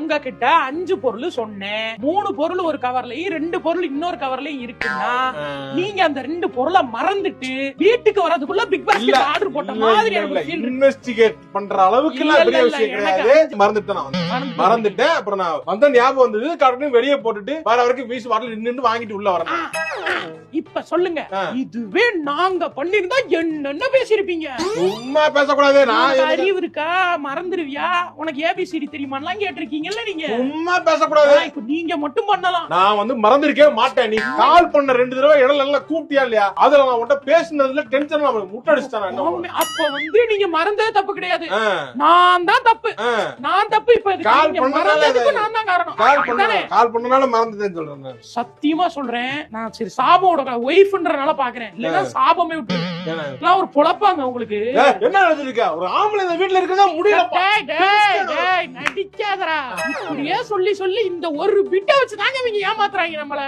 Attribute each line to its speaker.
Speaker 1: உங்ககிட்ட 5 பொருள் சொன்னேன், 3 பொருள் ஒரு கவர்லயும் 2 பொருள் இன்னொரு கவர்லயும் இருக்குன்னா நீங்க அந்த 2 பொருளை மறந்துட்டு வீட்டுக்கு வரதுக்குள்ள பிக் பாஸ்கெட் ஆர்டர் போட்ட மாதிரி எனக்கு ஃபீல்.
Speaker 2: இன்வெஸ்டிகேட் பண்ற அளவுக்கு எல்லாம் பெரிய விஷயம் கிடையாது. மறந்துட்டேன். அப்புறம் நான் வந்த ஞாபகம் வந்தது, கடனும் வெளியே போட்டுட்டு வர வரைக்கும் வீசு வாட்டல் நின்று வாங்கிட்டு உள்ள வரேன்.
Speaker 1: இப்ப சொல்லுங்க, இதுவே நாங்க பண்ணிருந்தா என்னென்ன பேசிருப்பீங்க?
Speaker 2: சும்மா பேசக்கூடாது. நான்
Speaker 1: அறிவு இருக்கா? மறந்துருவியா? உனக்கு ஏபிசிடி தெரியுமான்னு கேட்டிருக்கீங்கல்ல நீங்க.
Speaker 2: சும்மா பேசக்கூடாது.
Speaker 1: இப்ப நீங்க மட்டும் பண்ணலாம்.
Speaker 2: நான் வந்து மறந்திருக்கவே மாட்டேன். நீ கால் பண்ண 2 தடவை இடல எல்லாம் கூப்பிட்டியா இல்லையா? அதுல நான் உன்கிட்ட பேசினதுல டென்ஷன் முட்டடிச்சிட்டேன்.
Speaker 1: அப்ப வந்து நீங்க மறந்தது தப்பு கிடையாது, நான் தான் தப்பு. நான் தப்பு. இப்ப
Speaker 2: கால் பண்ணதுக்கு
Speaker 1: நான் தான் காரணம்.
Speaker 2: கால் பண்ணனால மறந்துட்டேன்னு சொல்றேன்.
Speaker 1: சத்தியமா சொல்றேன். நான் சரி சாபோட ஒய்ஃப்ன்றனால பாக்குறேன், இல்லன்னா சாபமே விட்டு ஒரு பொழப்பாங்க உங்களுக்கு.
Speaker 2: என்ன நினைச்சிருக்க? ஒரு ஆம்பளை இந்த வீட்டுல இருக்கதா முடியல.
Speaker 1: நடிக்காதரா. இப்படியே சொல்லி சொல்லி இந்த ஒரு பிட்ட வச்சு தாங்க இவங்க ஏமாத்துறாங்க நம்மள.